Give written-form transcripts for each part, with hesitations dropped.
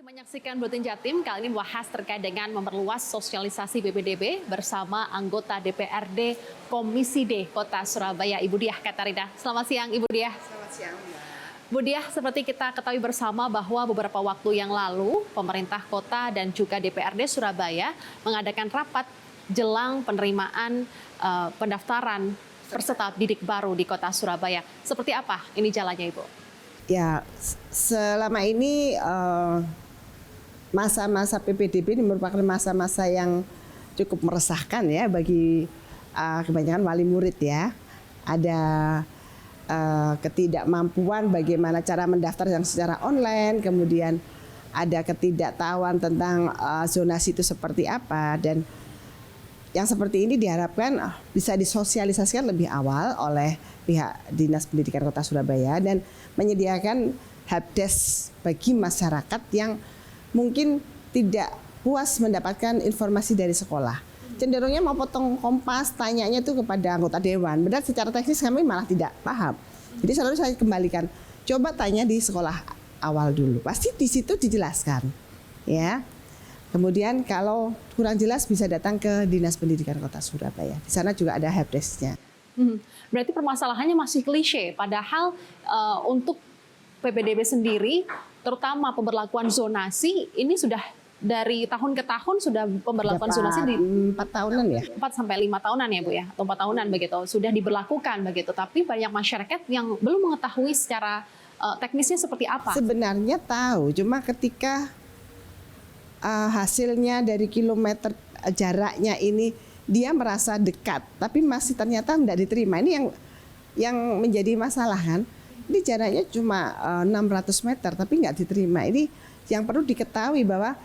Menyaksikan Buletin Jatim, kali ini membahas terkait dengan memperluas sosialisasi PPDB bersama anggota DPRD Komisi D Kota Surabaya, Ibu Diah Katarina. Selamat siang, Ibu Diah. Selamat siang, Mbak. Bu Diah, seperti kita ketahui bersama bahwa beberapa waktu yang lalu, pemerintah kota dan juga DPRD Surabaya mengadakan rapat jelang penerimaan pendaftaran peserta didik baru di Kota Surabaya. Seperti apa ini jalannya, Ibu? Ya, selama ini masa-masa PPDB ini merupakan masa-masa yang cukup meresahkan ya bagi kebanyakan wali murid ya. Ada ketidakmampuan bagaimana cara mendaftar yang secara online, kemudian ada ketidaktahuan tentang zonasi itu seperti apa, dan yang seperti ini diharapkan bisa disosialisasikan lebih awal oleh pihak Dinas Pendidikan Kota Surabaya dan menyediakan helpdesk bagi masyarakat yang mungkin tidak puas mendapatkan informasi dari sekolah. Cenderungnya mau potong kompas, tanyanya itu kepada anggota dewan. Padahal secara teknis kami malah tidak paham. Jadi selalu saya kembalikan, coba tanya di sekolah awal dulu. Pasti di situ dijelaskan, ya. Kemudian kalau kurang jelas bisa datang ke Dinas Pendidikan Kota Surabaya. Di sana juga ada helpdesk-nya. Berarti permasalahannya masih klise. Padahal untuk PPDB sendiri, terutama pemberlakuan zonasi, ini sudah dari tahun ke tahun sudah pemberlakuan zonasi di 4 tahunan ya? 4 sampai 5 tahunan ya Bu ya, atau 4 tahunan begitu, sudah diberlakukan begitu. Tapi banyak masyarakat yang belum mengetahui secara teknisnya seperti apa. Sebenarnya tahu, cuma ketika hasilnya dari kilometer jaraknya ini dia merasa dekat, tapi masih ternyata tidak diterima. Ini yang menjadi masalah kan. Ini jaraknya cuma 600 meter, tapi nggak diterima. Ini yang perlu diketahui bahwa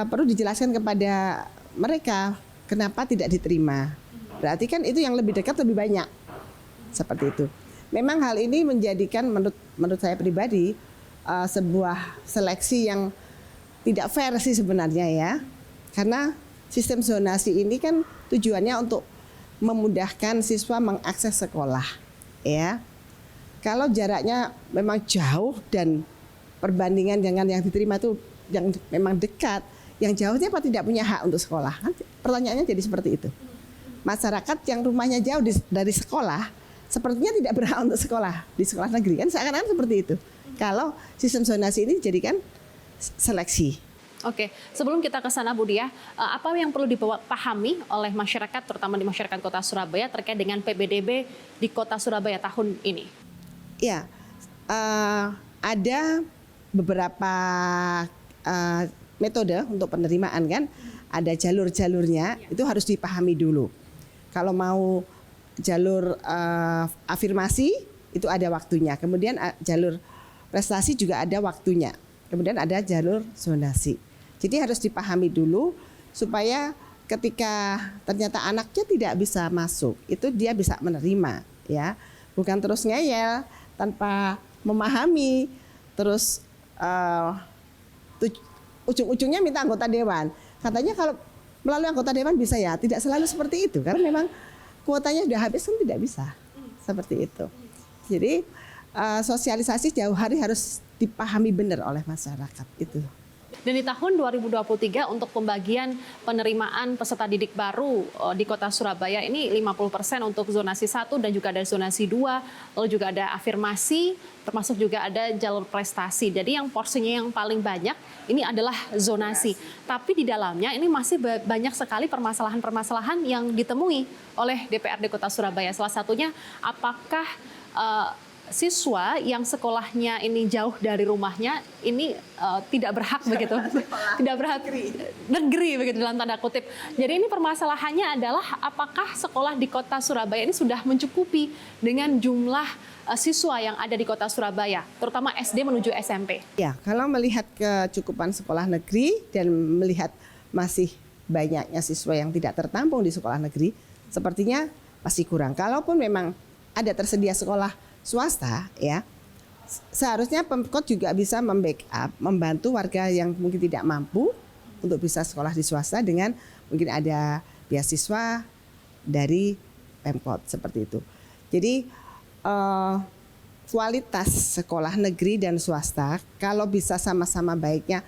perlu dijelaskan kepada mereka kenapa tidak diterima. Berarti kan itu yang lebih dekat lebih banyak. Seperti itu. Memang hal ini menjadikan menurut saya pribadi sebuah seleksi yang tidak fair sih sebenarnya ya. Karena sistem zonasi ini kan tujuannya untuk memudahkan siswa mengakses sekolah, ya. Kalau jaraknya memang jauh dan perbandingan dengan yang diterima itu yang memang dekat, yang jauhnya apa tidak punya hak untuk sekolah? Pertanyaannya jadi seperti itu. Masyarakat yang rumahnya jauh dari sekolah, sepertinya tidak berhak untuk sekolah di sekolah negeri kan seakan-akan seperti itu. Kalau sistem zonasi ini dijadikan seleksi. Oke, sebelum kita ke sana Bu Diah, apa yang perlu dipahami oleh masyarakat, terutama di masyarakat Kota Surabaya terkait dengan PPDB di Kota Surabaya tahun ini? Ya, ada beberapa metode untuk penerimaan kan, ada jalur-jalurnya, itu harus dipahami dulu. Kalau mau jalur afirmasi itu ada waktunya, kemudian jalur prestasi juga ada waktunya, kemudian ada jalur zonasi. Jadi harus dipahami dulu supaya ketika ternyata anaknya tidak bisa masuk, itu dia bisa menerima, ya, bukan terus ngeyel tanpa memahami, terus ujung-ujungnya minta anggota dewan. Katanya kalau melalui anggota dewan bisa ya, tidak selalu seperti itu karena memang kuotanya sudah habis kan tidak bisa seperti itu. Jadi sosialisasi jauh hari harus dipahami benar oleh masyarakat itu. Dan di tahun 2023 untuk pembagian penerimaan peserta didik baru di Kota Surabaya ini 50% untuk zonasi 1 dan juga ada zonasi 2, lalu juga ada afirmasi, termasuk juga ada jalur prestasi. Jadi yang porsinya yang paling banyak ini adalah zonasi. Tapi di dalamnya ini masih banyak sekali permasalahan-permasalahan yang ditemui oleh DPRD Kota Surabaya. Salah satunya apakah siswa yang sekolahnya ini jauh dari rumahnya ini tidak berhak begitu, tidak berhak negeri begitu dalam tanda kutip. Jadi ini permasalahannya adalah apakah sekolah di Kota Surabaya ini sudah mencukupi dengan jumlah siswa yang ada di Kota Surabaya, terutama SD menuju SMP. Ya, kalau melihat kecukupan sekolah negeri dan melihat masih banyaknya siswa yang tidak tertampung di sekolah negeri, sepertinya masih kurang. Kalaupun memang ada tersedia sekolah swasta, ya, seharusnya Pemkot juga bisa membackup, membantu warga yang mungkin tidak mampu untuk bisa sekolah di swasta dengan mungkin ada beasiswa dari Pemkot seperti itu. Jadi kualitas sekolah negeri dan swasta kalau bisa sama-sama baiknya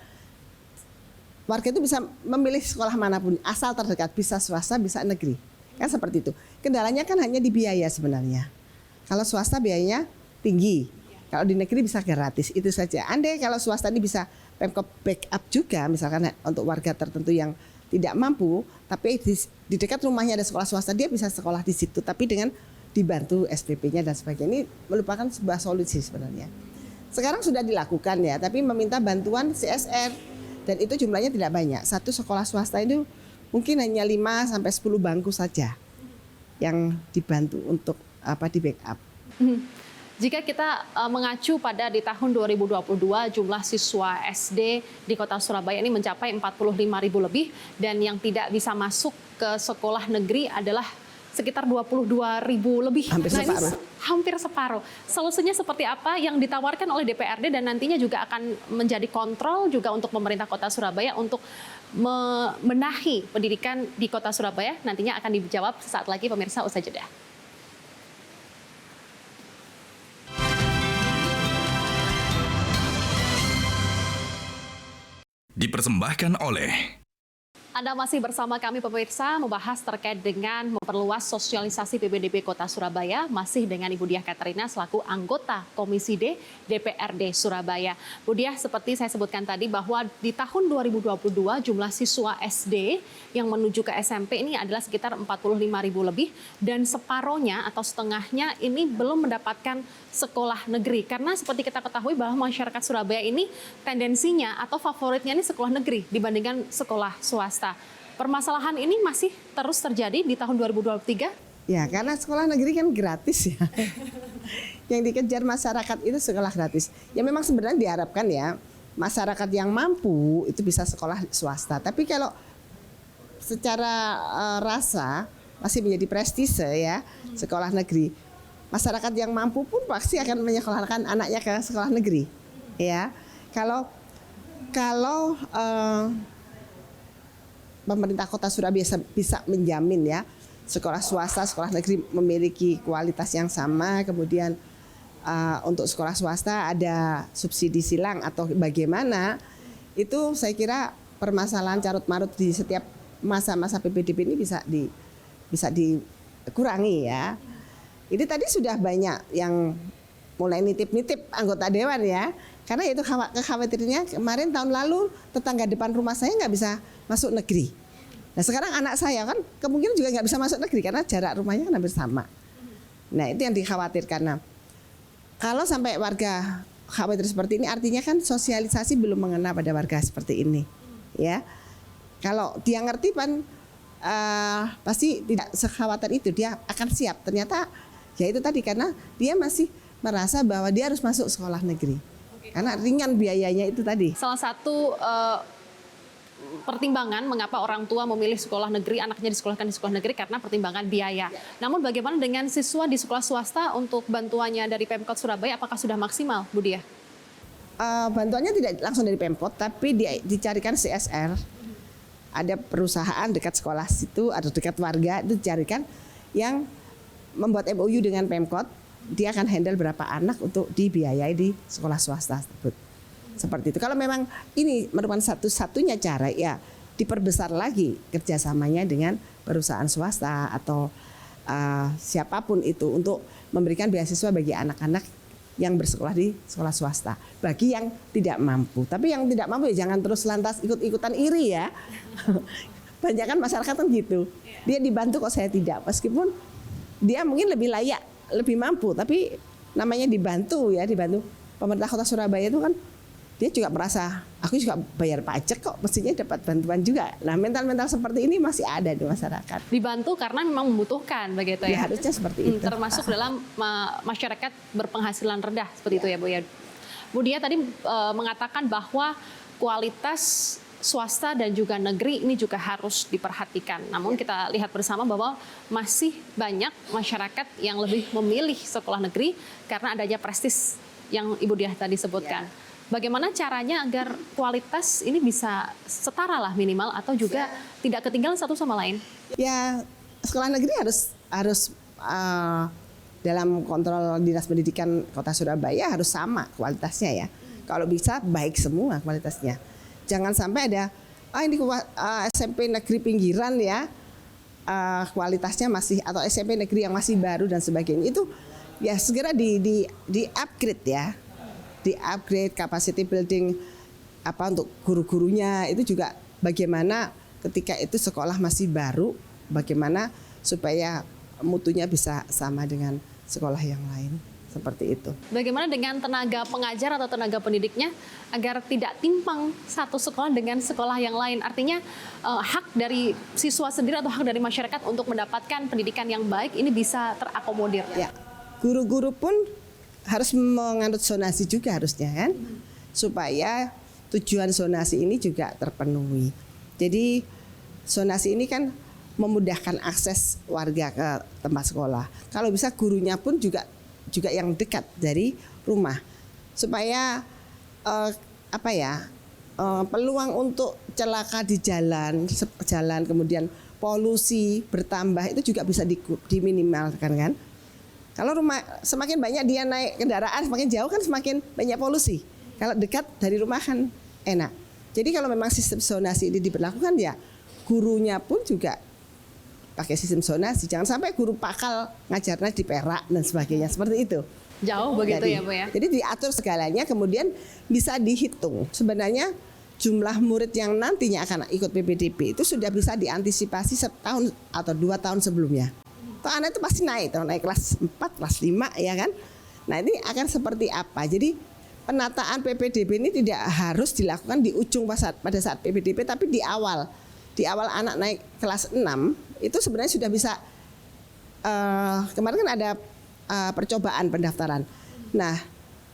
warga itu bisa memilih sekolah manapun asal terdekat, bisa swasta bisa negeri, kan seperti itu. Kendalanya kan hanya di biaya sebenarnya. Kalau swasta biayanya tinggi, kalau di negeri bisa gratis, itu saja. Andai kalau swasta ini bisa Pemkot backup juga, misalkan untuk warga tertentu yang tidak mampu, tapi di dekat rumahnya ada sekolah swasta, dia bisa sekolah di situ, tapi dengan dibantu SPP-nya dan sebagainya. Ini merupakan sebuah solusi sebenarnya. Sekarang sudah dilakukan ya, tapi meminta bantuan CSR dan itu jumlahnya tidak banyak. Satu sekolah swasta itu mungkin hanya 5 sampai 10 bangku saja yang dibantu untuk di backup. Jika kita mengacu pada di tahun 2022 jumlah siswa SD di Kota Surabaya ini mencapai 45.000 lebih dan yang tidak bisa masuk ke sekolah negeri adalah sekitar 22.000 lebih. Hampir separuh. Hampir separuh. Solusinya seperti apa yang ditawarkan oleh DPRD dan nantinya juga akan menjadi kontrol juga untuk pemerintah Kota Surabaya untuk membenahi pendidikan di Kota Surabaya? Nantinya akan dijawab sesaat lagi pemirsa, usai jeda. Dipersembahkan oleh Anda masih bersama kami pemirsa membahas terkait dengan memperluas sosialisasi PPDB Kota Surabaya masih dengan Ibu Diah Katrina selaku anggota Komisi D DPRD Surabaya. Bu Diah, seperti saya sebutkan tadi bahwa di tahun 2022 jumlah siswa SD yang menuju ke SMP ini adalah sekitar 45.000 lebih dan separohnya atau setengahnya ini belum mendapatkan sekolah negeri karena seperti kita ketahui bahwa masyarakat Surabaya ini tendensinya atau favoritnya ini sekolah negeri dibandingkan sekolah swasta. Permasalahan ini masih terus terjadi di tahun 2023? Ya, karena sekolah negeri kan gratis ya. Yang dikejar masyarakat itu sekolah gratis. Ya memang sebenarnya diharapkan ya masyarakat yang mampu itu bisa sekolah swasta. Tapi kalau secara rasa masih menjadi prestise ya sekolah negeri. Masyarakat yang mampu pun pasti akan menyekolahkan anaknya ke sekolah negeri. Ya, kalau pemerintah Kota Surabaya bisa menjamin ya sekolah swasta, sekolah negeri memiliki kualitas yang sama, kemudian untuk sekolah swasta ada subsidi silang atau bagaimana, itu saya kira permasalahan carut marut di setiap masa-masa PPDB ini bisa dikurangi ya. Ini tadi sudah banyak yang mulai nitip-nitip anggota dewan ya, karena itu kekhawatirannya kemarin tahun lalu tetangga depan rumah saya nggak bisa masuk negeri. Nah sekarang anak saya kan kemungkinan juga nggak bisa masuk negeri karena jarak rumahnya kan hampir sama. Nah itu yang dikhawatirkan. Nah kalau sampai warga khawatir seperti ini artinya kan sosialisasi belum mengena pada warga seperti ini. Ya, kalau dia ngerti kan pasti tidak sekhawatir itu, dia akan siap. Ternyata ya itu tadi karena dia masih merasa bahwa dia harus masuk sekolah negeri. Karena ringan biayanya itu tadi. Salah satu pertimbangan mengapa orang tua memilih sekolah negeri, anaknya disekolahkan di sekolah negeri karena pertimbangan biaya. Namun bagaimana dengan siswa di sekolah swasta untuk bantuannya dari Pemkot Surabaya, apakah sudah maksimal, Bu Diah? Bantuannya tidak langsung dari Pemkot, tapi dicarikan CSR. Ada perusahaan dekat sekolah situ atau dekat warga itu dicarikan yang membuat MOU dengan Pemkot, dia akan handle berapa anak untuk dibiayai di sekolah swasta tersebut. Seperti itu. Kalau memang ini merupakan satu-satunya cara, ya diperbesar lagi kerjasamanya dengan perusahaan swasta atau siapapun itu untuk memberikan beasiswa bagi anak-anak yang bersekolah di sekolah swasta. Bagi yang tidak mampu. Tapi yang tidak mampu ya jangan terus lantas ikut-ikutan iri ya. Banyak kan masyarakat kan gitu. Dia dibantu kok saya tidak. Meskipun dia mungkin lebih layak, lebih mampu. Tapi namanya dibantu ya, dibantu. Pemerintah Kota Surabaya itu kan dia juga merasa, aku juga bayar pajak kok, mestinya dapat bantuan juga. Nah mental-mental seperti ini masih ada di masyarakat. Dibantu karena memang membutuhkan begitu ya? Harusnya seperti itu. Termasuk dalam masyarakat berpenghasilan rendah, seperti itu ya Bu ya. Bu Diah tadi mengatakan bahwa kualitas swasta dan juga negeri ini juga harus diperhatikan. Namun kita lihat bersama bahwa masih banyak masyarakat yang lebih memilih sekolah negeri karena adanya prestis yang Ibu Diah tadi sebutkan. Bagaimana caranya agar kualitas ini bisa setara lah minimal atau juga tidak ketinggalan satu sama lain? Ya sekolah negeri harus dalam kontrol Dinas Pendidikan Kota Surabaya harus sama kualitasnya ya. Kalau bisa baik semua kualitasnya. Jangan sampai ada SMP negeri pinggiran ya, kualitasnya masih, atau SMP negeri yang masih baru dan sebagainya, itu ya segera di upgrade ya, di upgrade capacity building untuk guru-gurunya. Itu juga bagaimana ketika itu sekolah masih baru, bagaimana supaya mutunya bisa sama dengan sekolah yang lain. Seperti itu. Bagaimana dengan tenaga pengajar atau tenaga pendidiknya agar tidak timpang satu sekolah dengan sekolah yang lain? Artinya hak dari siswa sendiri atau hak dari masyarakat untuk mendapatkan pendidikan yang baik ini bisa terakomodir. Ya, guru-guru pun harus menganut zonasi juga harusnya kan, supaya tujuan zonasi ini juga terpenuhi. Jadi zonasi ini kan memudahkan akses warga ke tempat sekolah. Kalau bisa gurunya pun juga yang dekat dari rumah, supaya peluang untuk celaka di jalan kemudian polusi bertambah itu juga bisa diminimalkan kan. Kalau rumah semakin banyak dia naik kendaraan, semakin jauh kan semakin banyak polusi. Kalau dekat dari rumah kan enak. Jadi kalau memang sistem zonasi ini diberlakukan, ya gurunya pun juga pakai sistem zonasi. Jangan sampai guru pakal ngajarnya di Perak dan sebagainya, seperti itu. Jauh begitu ya Bu ya. Jadi diatur segalanya, kemudian bisa dihitung. Sebenarnya jumlah murid yang nantinya akan ikut PPDB itu sudah bisa diantisipasi setahun atau 2 tahun sebelumnya. Toh anak itu pasti naik kelas 4, kelas 5 ya kan. Nah ini akan seperti apa? Jadi penataan PPDB ini tidak harus dilakukan di ujung pada saat PPDB, tapi di awal anak naik kelas 6 itu sebenarnya sudah bisa. Kemarin kan ada percobaan pendaftaran. Nah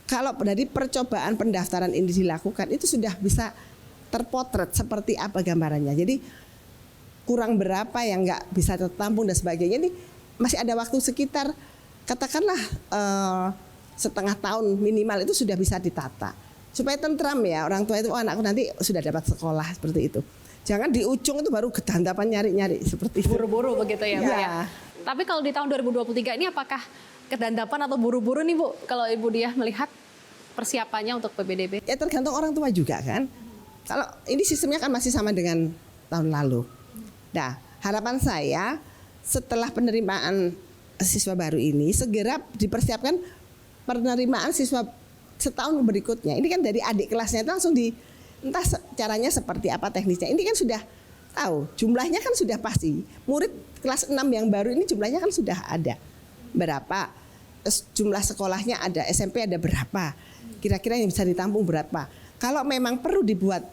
kalau dari percobaan pendaftaran ini dilakukan, itu sudah bisa terpotret seperti apa gambarannya. Jadi kurang berapa yang nggak bisa tertampung dan sebagainya. Ini masih ada waktu sekitar katakanlah setengah tahun minimal, itu sudah bisa ditata supaya tentram ya orang tua itu. Anakku nanti sudah dapat sekolah seperti itu. Jangan di ujung itu baru kedantapan nyari-nyari seperti itu. Buru-buru begitu ya, Bu ya. ya. Tapi kalau di tahun 2023 ini apakah kedandapan atau buru-buru nih Bu, kalau Ibu Diah melihat persiapannya untuk PPDB? Ya tergantung orang tua juga kan. Kalau ini sistemnya kan masih sama dengan tahun lalu. Nah, harapan saya setelah penerimaan siswa baru ini segera dipersiapkan penerimaan siswa setahun berikutnya. Ini kan dari adik kelasnya itu langsung entah caranya seperti apa teknisnya. Ini kan sudah tahu, jumlahnya kan sudah pasti. Murid kelas 6 yang baru ini jumlahnya kan sudah ada. Berapa? Jumlah sekolahnya ada, SMP ada berapa? Kira-kira yang bisa ditampung berapa? Kalau memang perlu dibuat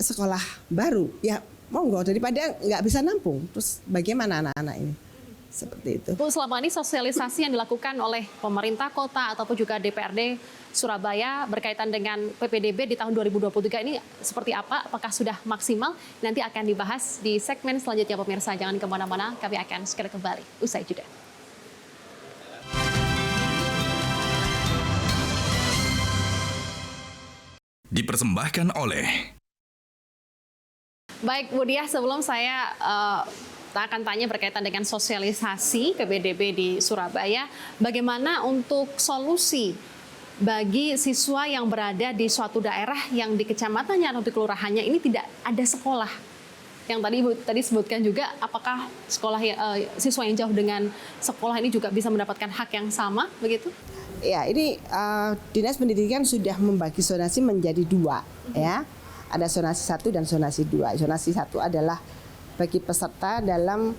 sekolah baru, ya monggo, daripada nggak bisa nampung. Terus bagaimana anak-anak ini? Seperti itu. Bu, selama ini sosialisasi yang dilakukan oleh pemerintah kota ataupun juga DPRD Surabaya berkaitan dengan PPDB di tahun 2023 ini seperti apa? Apakah sudah maksimal? Nanti akan dibahas di segmen selanjutnya pemirsa. Jangan kemana-mana, kami akan segera kembali. Usai jeda. Dipersembahkan oleh Baik Bu Diah, sebelum saya akan tanya berkaitan dengan sosialisasi PPDB di Surabaya, bagaimana untuk solusi bagi siswa yang berada di suatu daerah yang di kecamatannya atau di kelurahannya ini tidak ada sekolah? Yang tadi sebutkan juga, apakah siswa yang jauh dengan sekolah ini juga bisa mendapatkan hak yang sama begitu? Ya, ini Dinas Pendidikan sudah membagi zonasi menjadi 2 ya. Ada zonasi 1 dan zonasi 2. Zonasi 1 adalah bagi peserta dalam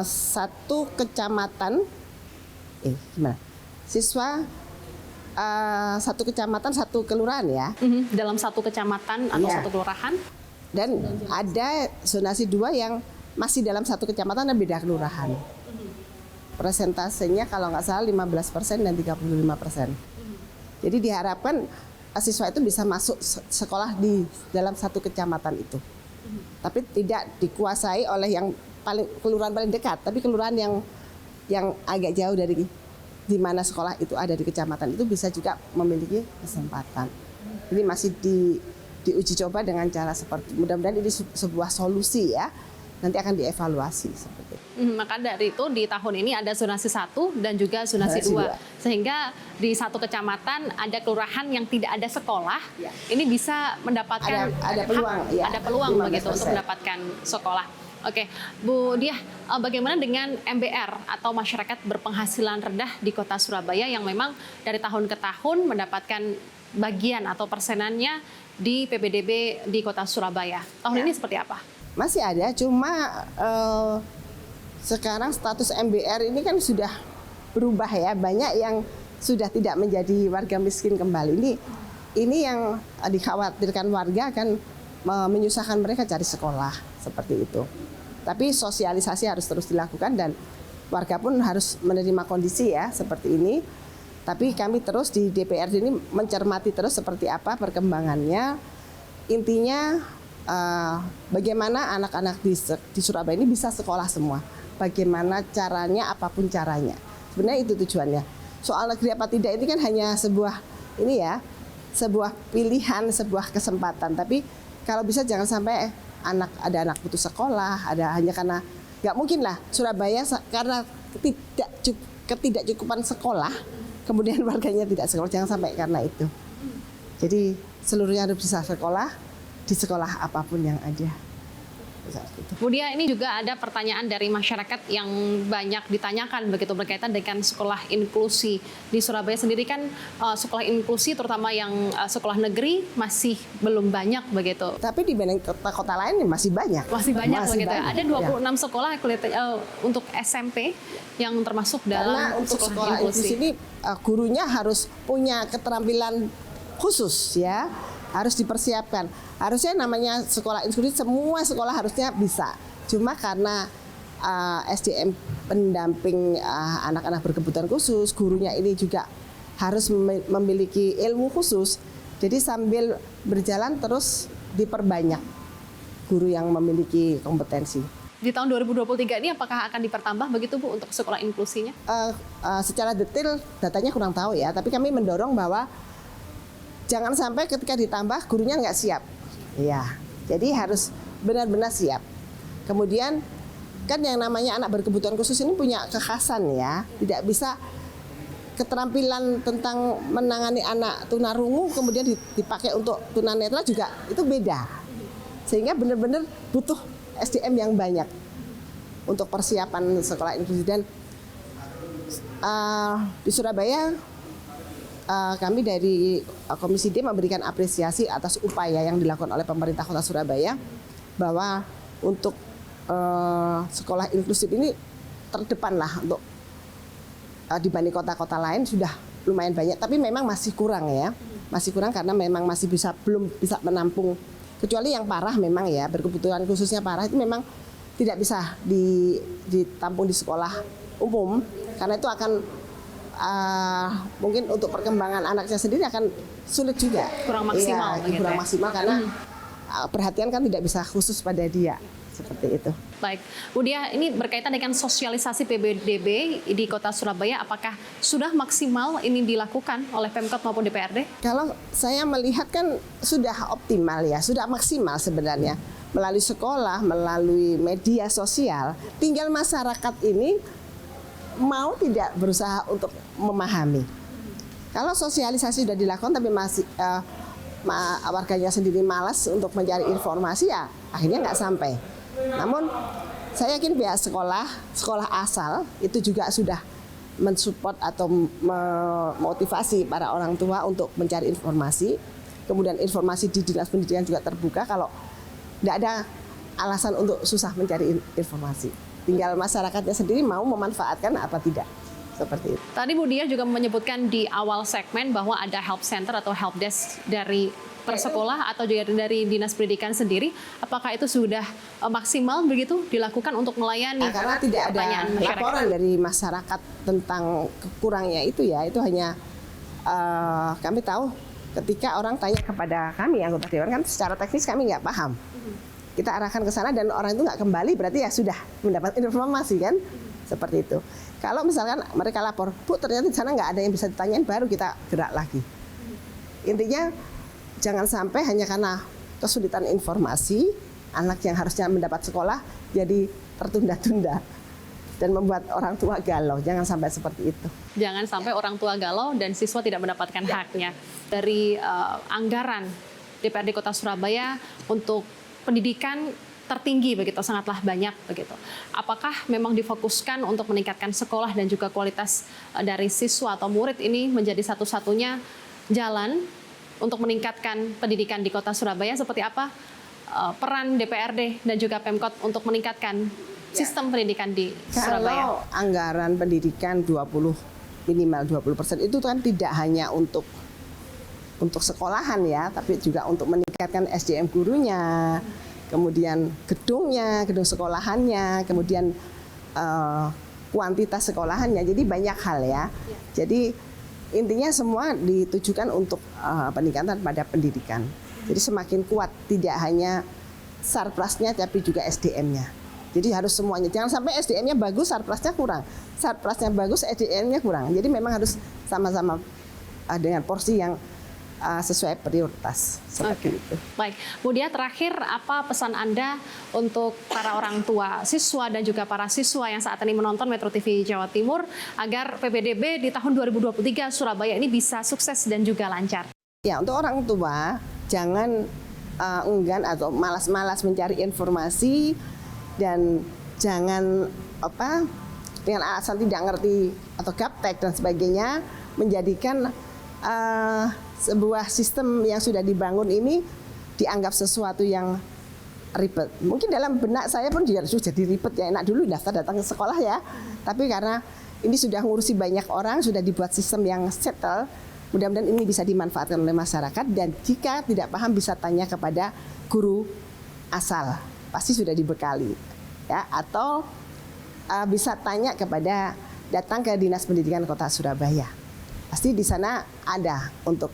satu kecamatan, siswa satu kecamatan satu kelurahan ya. Dalam satu kecamatan atau satu kelurahan. Dan ada zonasi 2 yang masih dalam satu kecamatan dan beda kelurahan. Persentasenya kalau nggak salah 15% dan 35%. Jadi diharapkan siswa itu bisa masuk sekolah di dalam satu kecamatan itu. Tapi tidak dikuasai oleh yang kelurahan paling dekat, tapi kelurahan yang agak jauh dari di mana sekolah itu ada di kecamatan itu bisa juga memiliki kesempatan. Ini masih diuji coba dengan cara seperti, mudah-mudahan ini sebuah solusi ya nanti akan dievaluasi seperti itu. Maka dari itu di tahun ini ada zonasi 1 dan juga zonasi 2. Sehingga di satu kecamatan ada kelurahan yang tidak ada sekolah, Ya. ini bisa mendapatkan Ada peluang, hak, ya, ada peluang 15%. begitu untuk mendapatkan sekolah. Oke, Bu Diah, bagaimana dengan MBR atau masyarakat berpenghasilan rendah di Kota Surabaya yang memang dari tahun ke tahun mendapatkan bagian atau persenannya di PPDB di Kota Surabaya? Tahun ini seperti apa? Masih ada, cuma sekarang status MBR ini kan sudah berubah ya, banyak yang sudah tidak menjadi warga miskin kembali. Ini yang dikhawatirkan warga akan menyusahkan mereka cari sekolah seperti itu. Tapi sosialisasi harus terus dilakukan dan warga pun harus menerima kondisi ya seperti ini. Tapi kami terus di DPRD ini mencermati terus seperti apa perkembangannya. Intinya bagaimana anak-anak di Surabaya ini bisa sekolah semua. Bagaimana caranya, apapun caranya. Sebenarnya itu tujuannya. Soal negeri apa tidak ini kan hanya sebuah sebuah pilihan, sebuah kesempatan. Tapi kalau bisa jangan sampai ada anak putus sekolah, hanya karena nggak mungkin lah Surabaya karena ketidakcukupan sekolah, kemudian warganya tidak sekolah, jangan sampai karena itu. Jadi seluruhnya harus bisa sekolah di sekolah apapun yang ada. Bu Diah, ini juga ada pertanyaan dari masyarakat yang banyak ditanyakan begitu berkaitan dengan sekolah inklusi. Di Surabaya sendiri kan sekolah inklusi terutama yang sekolah negeri masih belum banyak begitu. Tapi dibanding kota-kota lain masih banyak. Masih banyak begitu. banyak. Ada 26 sekolah untuk SMP yang termasuk dalam Karena untuk sekolah inklusi ini gurunya harus punya keterampilan khusus ya, harus dipersiapkan. Harusnya namanya sekolah inklusi semua sekolah harusnya bisa. Cuma karena SDM pendamping anak-anak berkebutuhan khusus, gurunya ini juga harus memiliki ilmu khusus. Jadi sambil berjalan terus diperbanyak guru yang memiliki kompetensi. Di tahun 2023 ini apakah akan dipertambah begitu Bu untuk sekolah inklusinya? Secara detail datanya kurang tahu ya, tapi kami mendorong bahwa jangan sampai ketika ditambah gurunya nggak siap. Ya, jadi harus benar-benar siap. Kemudian kan yang namanya anak berkebutuhan khusus ini punya kekhasan ya, tidak bisa keterampilan tentang menangani anak tunarungu kemudian dipakai untuk tunanetra juga itu beda. Sehingga benar-benar butuh SDM yang banyak untuk persiapan sekolah inklusi. Dan di Surabaya kami dari Komisi D memberikan apresiasi atas upaya yang dilakukan oleh pemerintah Kota Surabaya bahwa untuk sekolah inklusif ini terdepan lah untuk dibanding kota-kota lain sudah lumayan banyak, tapi memang masih kurang ya, masih kurang karena memang belum bisa menampung, kecuali yang parah memang ya, berkebutuhan khususnya parah itu memang tidak bisa ditampung di sekolah umum karena itu akan mungkin untuk perkembangan anaknya sendiri akan sulit juga. Kurang maksimal. Iya, kurang maksimal karena perhatian kan tidak bisa khusus pada dia. Seperti itu. Baik, Bu Diah, ini berkaitan dengan sosialisasi PPDB di Kota Surabaya, apakah sudah maksimal ini dilakukan oleh Pemkot maupun DPRD? Kalau saya melihat kan sudah optimal ya, sudah maksimal sebenarnya. Melalui sekolah, melalui media sosial, tinggal masyarakat ini mau tidak berusaha untuk memahami. Kalau sosialisasi sudah dilakukan tapi masih warganya sendiri malas untuk mencari informasi ya akhirnya nggak sampai. Namun saya yakin pihak sekolah asal itu juga sudah mensupport atau memotivasi para orang tua untuk mencari informasi. Kemudian informasi di Dinas Pendidikan juga terbuka kalau tidak ada alasan untuk susah mencari informasi. Tinggal masyarakatnya sendiri mau memanfaatkan apa tidak. Seperti itu. Tadi Bu Diah juga menyebutkan di awal segmen bahwa ada help center atau help desk dari persekolah atau juga dari Dinas Pendidikan sendiri. Apakah itu sudah maksimal begitu dilakukan untuk melayani? Karena tidak ada laporan dari masyarakat tentang kurangnya itu ya. Itu hanya kami tahu ketika orang tanya kepada kami anggota dewan kan secara teknis kami nggak paham. Kita arahkan ke sana dan orang itu nggak kembali berarti ya sudah mendapat informasi kan seperti itu. Kalau misalkan mereka lapor, Bu ternyata di sana nggak ada yang bisa ditanyain, baru kita gerak lagi. Intinya jangan sampai hanya karena kesulitan informasi anak yang harusnya mendapat sekolah jadi tertunda-tunda dan membuat orang tua galau. Jangan sampai seperti itu. Jangan sampai orang tua galau dan siswa tidak mendapatkan haknya. Dari anggaran DPRD Kota Surabaya untuk pendidikan tertinggi begitu, sangatlah banyak begitu. Apakah memang difokuskan untuk meningkatkan sekolah dan juga kualitas dari siswa atau murid ini menjadi satu-satunya jalan untuk meningkatkan pendidikan di Kota Surabaya? Seperti apa peran DPRD dan juga Pemkot untuk meningkatkan sistem pendidikan di Surabaya? Kalau anggaran pendidikan minimal 20% itu kan tidak hanya untuk sekolahan ya, tapi juga untuk meningkatkan SDM gurunya, kemudian gedung sekolahannya, kemudian kuantitas sekolahannya. Jadi banyak hal ya. Jadi intinya semua ditujukan untuk peningkatan pada pendidikan. Jadi semakin kuat, tidak hanya sarplasnya tapi juga SDM-nya. Jadi harus semuanya. Jangan sampai SDM-nya bagus, sarplasnya kurang. Sarplasnya bagus, SDM-nya kurang. Jadi memang harus sama-sama dengan porsi yang sesuai prioritas. Seperti itu. Baik, kemudian terakhir apa pesan Anda untuk para orang tua siswa dan juga para siswa yang saat ini menonton Metro TV Jawa Timur agar PPDB di tahun 2023 Surabaya ini bisa sukses dan juga lancar? Ya, untuk orang tua jangan enggan atau malas-malas mencari informasi dan jangan dengan alasan tidak ngerti atau gaptek dan sebagainya menjadikan sebuah sistem yang sudah dibangun ini dianggap sesuatu yang ribet. Mungkin dalam benak saya pun juga sudah jadi ribet ya, enak dulu daftar datang ke sekolah ya. Tapi karena ini sudah ngurusi banyak orang, sudah dibuat sistem yang settle, mudah-mudahan ini bisa dimanfaatkan oleh masyarakat dan jika tidak paham bisa tanya kepada guru asal, pasti sudah dibekali ya, atau bisa tanya datang ke Dinas Pendidikan Kota Surabaya. Pasti di sana ada untuk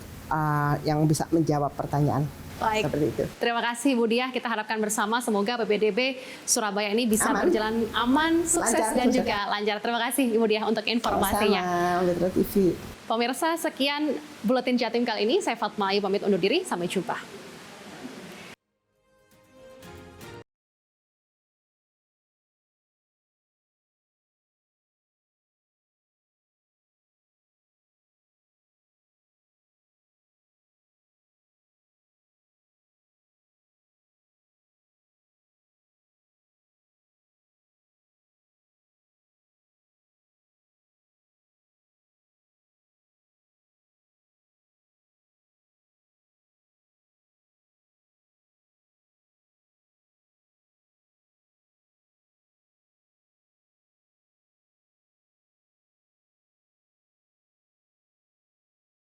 yang bisa menjawab pertanyaan. Baik, seperti itu. Terima kasih Bu Diah. Kita harapkan bersama semoga PPDB Surabaya ini bisa berjalan aman, sukses lancar, dan juga lancar. Terima kasih Ibu Diah untuk informasinya. Sama Metro TV. Pemirsa, sekian Buletin Jatim kali ini. Saya Fatma Ayu pamit undur diri. Sampai jumpa.